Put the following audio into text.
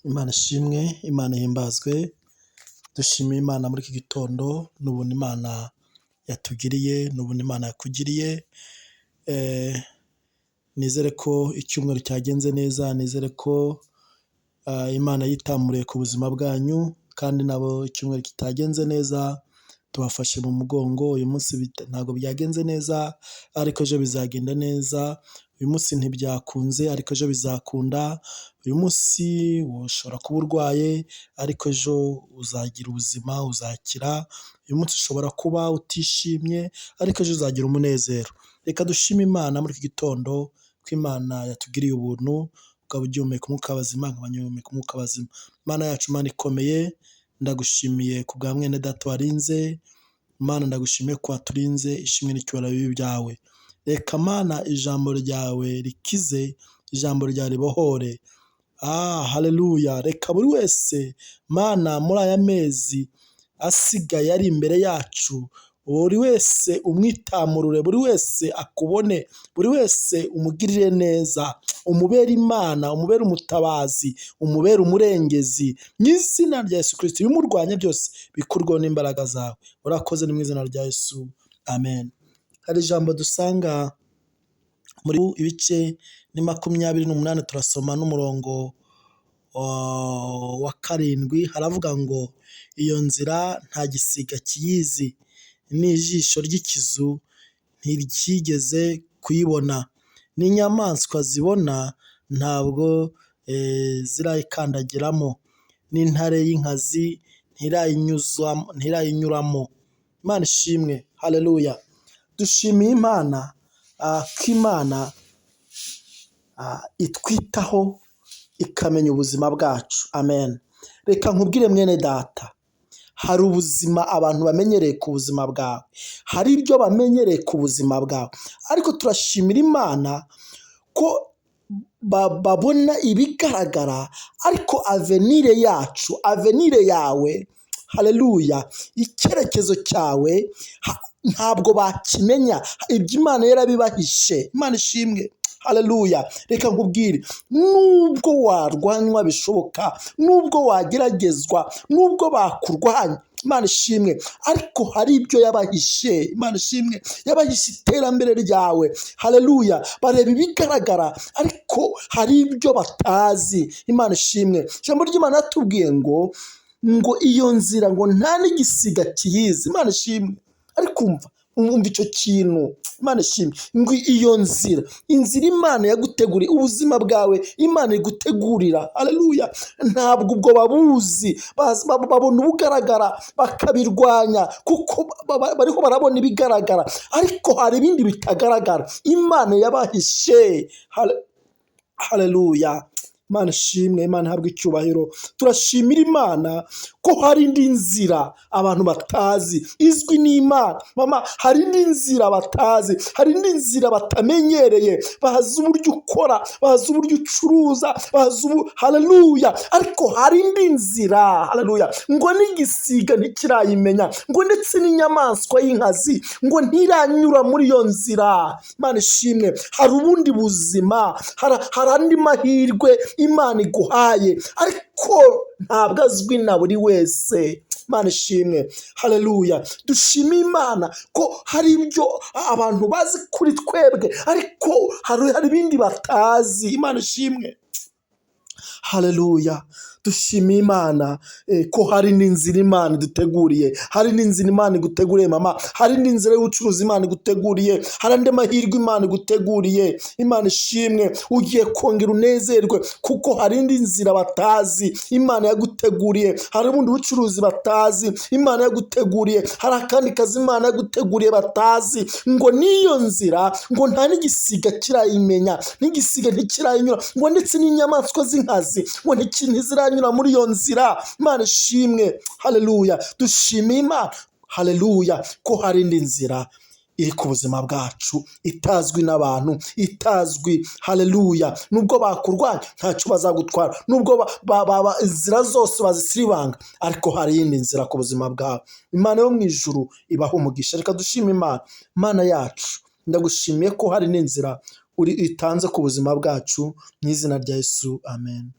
Imana ishimwe, Imana ihimbazwe, dushimiye Imana muri iki gitondo n'ubuntu Imana yatugiriye, n'ubuntu Imana yakugiriye. Nizere ko icyumweru cyagenze neza, nizere ko Imana yitamuriye ku buzima bwanyu, kandi nabo icyumweru kitagenze neza tubafashe mu mugongo. Uyu munsi ntabwo byagenze neza ariko ejo bizagenda neza. Uyu munsi ntibyakunze ariko ejo bizakunda. Uyu munsi ushobora kuba urwaye ariko ejo uzagira ubuzima, uzakira. Uyu munsi ushobora kuba utishimye ariko ejo uzagira umunezero. Reka dushime Imana muri iki gitondo ko Imana yatugiriye ubuntu, ukaba ugihumeka umwuka w'abazima, nkaba ngihumeka umwuka w'abazima. Mana yacu, Mana ikomeye, ndagushimiye ku bwa mwene data warinze. Mana ndagushimiye ko waturinze, ishimwe n'icyubahiro bibi byawe. Reka Mana ijambo ryawe rikize, ijambo ryawe ribohore. Haleluya. Reka buri wese Mana muri aya mezi asigaye ari imbere yacu, buri wese umwitamurure, buri wese akubone, buri wese umugirire neza, umubere Imana, umubere umutabazi, umubere umurengezi, mu izina rya Yesu Kristo. Ibimurwanya byose bikurweho n'imbaraga zawe. Urakoze ni mu izina rya Yesu, amen. Hari ijambo dusanga muri ibice ni 28, turasoma n'umurongo wa 7. Haravuga ngo iyo nzira nta gisiga kiyizi, n'ijisho ry'ikizu ntiryigeze kuyibona, n'inyamaswa zibona ntabwo zirayikandagiramo, n'intare y'inkazi ntirayinyuramo. Imana ishimwe. Haleluya. Dushimiye Imana ko Imana itwitaho ikamenya ubuzima bwacu. Amen. Reka nkubwire mwene data, hari ubuzima abantu bamenyereye ku buzima bwawe, hari ibyo bamenyereye ku buzima bwawe, ariko turashimira Imana ko babona ibigaragara, ariko avenire yacu, avenire yawe, haleluya, icyerekezo cyawe ntabwo bakimenya. Ibyo Imana yarabibahishe. Imana ishimwe. Haleluya. Reka nkubwire, nubwo warwanywa bishoboka, nubwo wageragezwa, nubwo bakurwanya, Imana ishimwe, ariko hari ibyo yabahishe. Imana ishimwe. Yabahishe iterambere ryawe. Haleluya. Bareba ibigaragara ariko hari ibyo batazi. Imana ishimwe. Ijambo ry'Imana yatubwiye ngo iyo nzira ngo nta n'igisiga kiyizi. Imana ishimwe. Ariko umva icyo kintu. Imana ishimwe. Ngo iyo nzira Imana yaguteguriye, ubuzima bwawe Imana igutegurira. Haleluya. Ntabwo ubwo babuzi, babona ubugaragara bakabirwanya kuko bariho barabona ibigaragara, ariko hari ibindi bitagaragara Imana yabahishe. Haleluya. Imana ishimwe. Imana ihabwe icyubahiro. Turashimira Imana ko hari indi nzira abantu batazi izwi n'Imana. Mama, hari indi nzira batazi, hari indi nzira batamenyereye. Bazi uburyo ukora, bazi uburyo ucuruza, haleluya, ariko hari indi nzira. Haleluya. Ngo n'igisiga ntikirayimenya, ngo ndetse n'inyamaswa y'inkazi ngo ntiranyura muri iyo nzira. Imana ishimwe. Hari ubundi buzima, hari andi mahirwe Imana iguhaye, ariko ntabwo azwi na buri wese. Imana ishimwe. Haleluya. Dushime Imana ko hari ibyo abantu bazi kuri twebwe, ariko hari ibindi batazi. Imana ishimwe. Haleluya. Dushime Imana ko hari n'inzira Imana iduteguriye, hari n'inzira Imana iguteguriye mama, hari n'inzira y'ubucuruzi Imana iguteguriye, hari andi mahirwe Imana iguteguriye. Imana ishimwe. Ugiye kongera unezerwe kuko hari indi nzira batazi Imana yaguteguriye, hari ubundi bucuruzi batazi Imana yaguteguriye, hari akandi kazi Imana yaguteguriye batazi. Ngo n'iyo nzira ngo nta n'igisiga kirayimenya, n'igisiga ntikirayinyura, ngo ndetse n'inyamaswa z'inkazi ngo ntiziranyura muri iyo nzira. Imana ishimwe. Haleluya. Dushime Imana. Haleluya. Ko hari indi nzira iri ku buzima bwacu itazwi n'abantu, itazwi. Haleluya. Nubwo bakurwanya ntacyo bazagutwara, nubwo inzira zose bazisiribanga, ariko hari iyindi nzira ku buzima bwawe. Imana yo mu ijuru ibaha umugisha. Reka dushime Imana. Mana yacu, ndagushimiye ko hari n'inzira itanze ku buzima bwacu, mu izina rya Yesu, amen.